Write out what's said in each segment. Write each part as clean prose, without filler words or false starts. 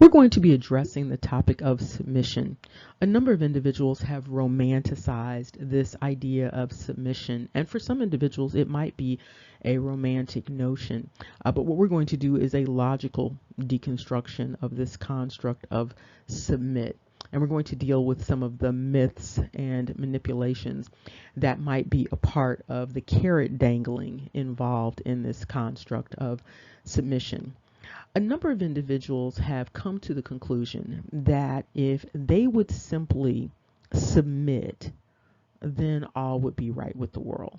We're going to be addressing the topic of submission. A number of individuals have romanticized this idea of submission, and for some individuals, it might be a romantic notion. But what we're going to do is a logical deconstruction of this construct of submit. And we're going to deal with some of the myths and manipulations that might be a part of the carrot dangling involved in this construct of submission. A number of individuals have come to the conclusion that if they would simply submit, then all would be right with the world.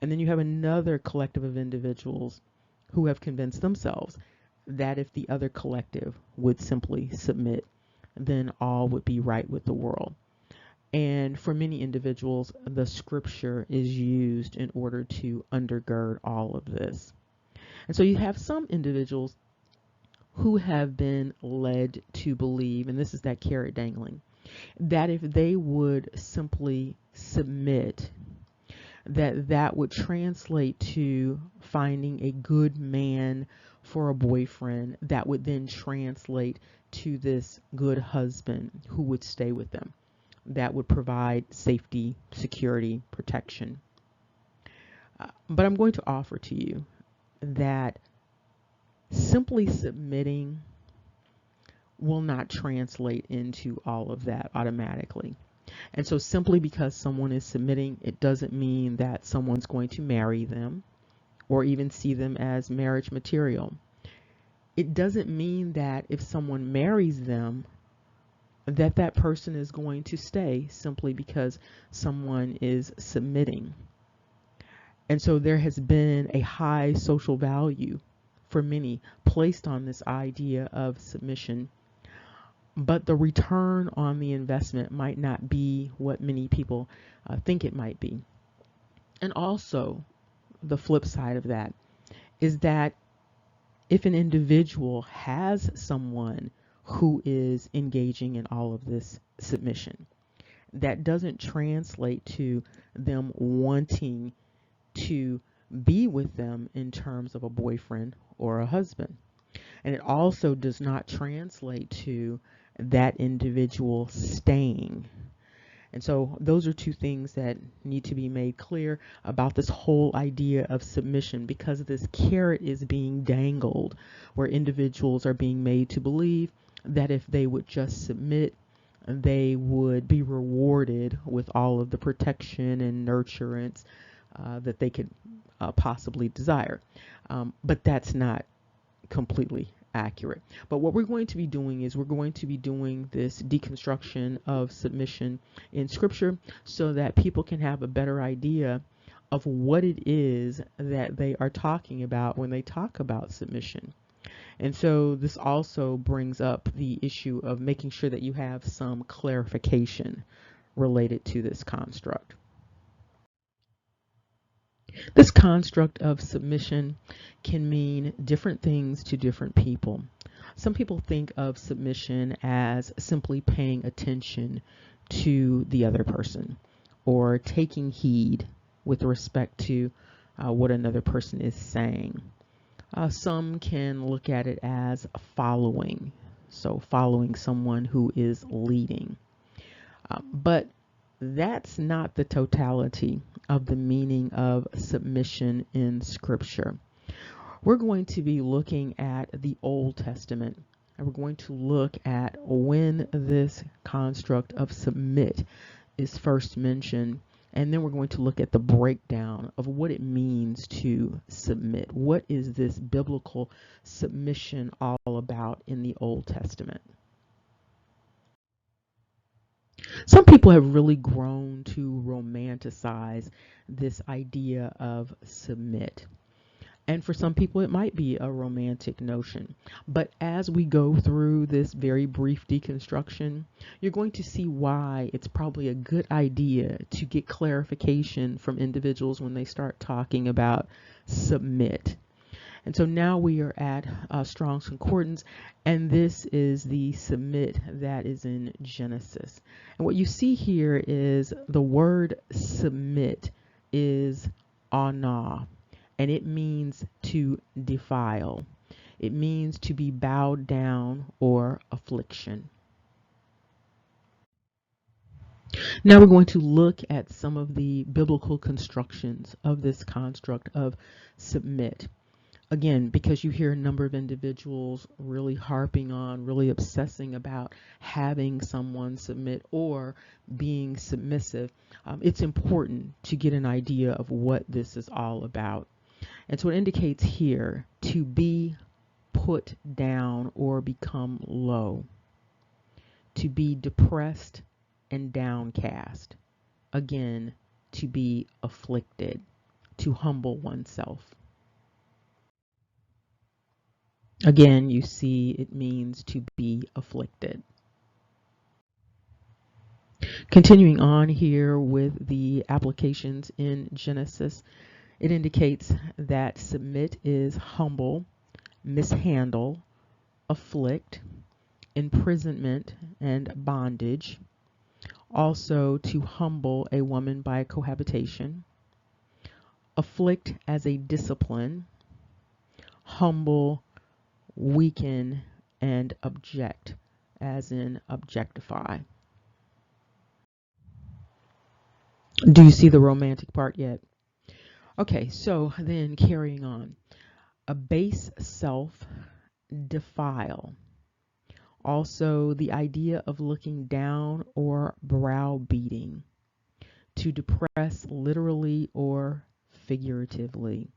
And then you have another collective of individuals who have convinced themselves that if the other collective would simply submit, then all would be right with the world. And for many individuals, the scripture is used in order to undergird all of this. And so you have some individuals who have been led to believe, and this is that carrot dangling, that if they would simply submit, that would translate to finding a good man for a boyfriend, that would then translate to this good husband who would stay with them, that would provide safety, security, protection. But I'm going to offer to you that simply submitting will not translate into all of that automatically. And so simply because someone is submitting, it doesn't mean that someone's going to marry them or even see them as marriage material. It doesn't mean that if someone marries them, that that person is going to stay simply because someone is submitting. And so there has been a high social value for many placed on this idea of submission, but the return on the investment might not be what many people think it might be. And also, the flip side of that is that if an individual has someone who is engaging in all of this submission, that doesn't translate to them wanting to be with them in terms of a boyfriend or a husband. And it also does not translate to that individual staying. And so those are two things that need to be made clear about this whole idea of submission, because this carrot is being dangled where individuals are being made to believe that if they would just submit, they would be rewarded with all of the protection and nurturance that they could possibly desire. But that's not completely accurate. But what we're going to be doing is we're going to be doing this deconstruction of submission in scripture so that people can have a better idea of what it is that they are talking about when they talk about submission. And so this also brings up the issue of making sure that you have some clarification related to this construct. This construct of submission can mean different things to different people. Some people think of submission as simply paying attention to the other person or taking heed with respect to what another person is saying. Some can look at it as following, so following someone who is leading. But that's not the totality of the meaning of submission in Scripture. We're going to be looking at the Old Testament, and we're going to look at when this construct of submit is first mentioned, and then we're going to look at the breakdown of what it means to submit. What is this biblical submission all about in the Old Testament? Some people have really grown to romanticize this idea of submit. And for some people, it might be a romantic notion. But as we go through this very brief deconstruction, you're going to see why it's probably a good idea to get clarification from individuals when they start talking about submit. And so now we are at Strong's Concordance, and this is the submit that is in Genesis. And what you see here is the word submit is Anah, and it means to defile. It means to be bowed down or affliction. Now we're going to look at some of the biblical constructions of this construct of submit. Again, because you hear a number of individuals really harping on, really obsessing about having someone submit or being submissive, it's important to get an idea of what this is all about. And so it indicates here to be put down or become low, to be depressed and downcast. Again, to be afflicted, to humble oneself. Again, you see it means to be afflicted. Continuing on here with the applications in Genesis, it indicates that submit is humble, mishandle, afflict, imprisonment, and bondage. Also, to humble a woman by cohabitation, afflict as a discipline, humble, weaken, and object, as in objectify. Do you see the romantic part yet? Okay, so then carrying on. Abase self, defile. Also, the idea of looking down or browbeating. To depress literally or figuratively.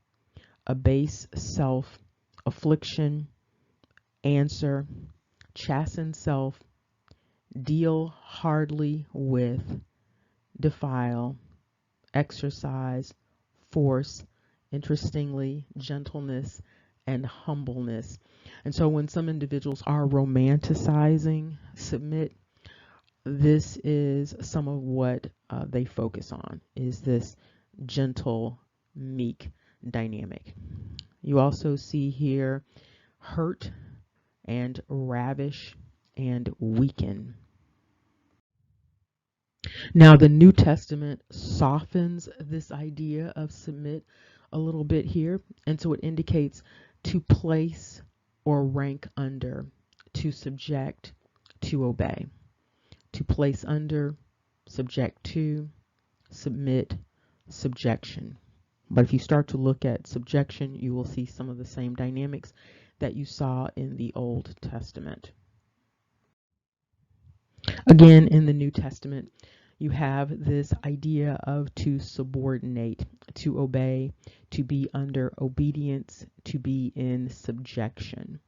Abase self, affliction, answer, chasten self, deal hardly with, defile, exercise, force, interestingly, gentleness, and humbleness. And so when some individuals are romanticizing submit, this is some of what they focus on, is this gentle, meek dynamic. You also see here hurt and ravish and weaken. Now, the New Testament softens this idea of submit a little bit here, and so it indicates to place or rank under, to subject, to obey. To place under, subject to, submit, subjection. But if you start to look at subjection, you will see some of the same dynamics that you saw in the Old Testament. Again, in the New Testament, you have this idea of to subordinate, to obey, to be under obedience, to be in subjection.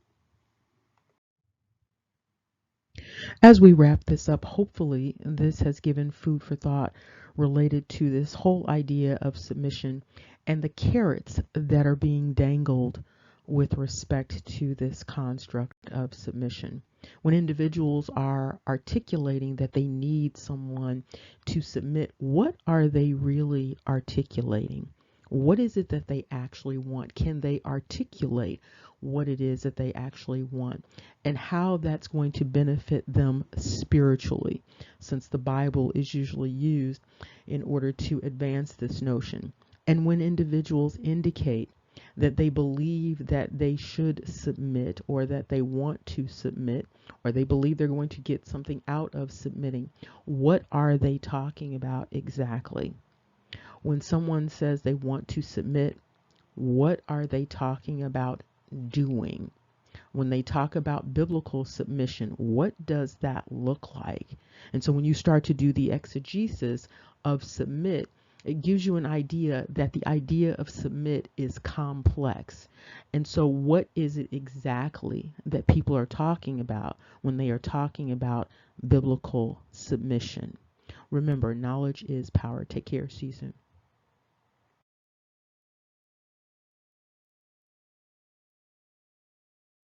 As we wrap this up, hopefully this has given food for thought related to this whole idea of submission and the carrots that are being dangled with respect to this construct of submission. When individuals are articulating that they need someone to submit, what are they really articulating? What is it that they actually want? Can they articulate what it is that they actually want and how that's going to benefit them spiritually, since the Bible is usually used in order to advance this notion? And when individuals indicate that they believe that they should submit, or that they want to submit, or they believe they're going to get something out of submitting, what are they talking about exactly? When someone says they want to submit, what are they talking about doing? When they talk about biblical submission, what does that look like? And so when you start to do the exegesis of submit, it gives you an idea that the idea of submit is complex. And so what is it exactly that people are talking about when they are talking about biblical submission? Remember, knowledge is power. Take care, Susan.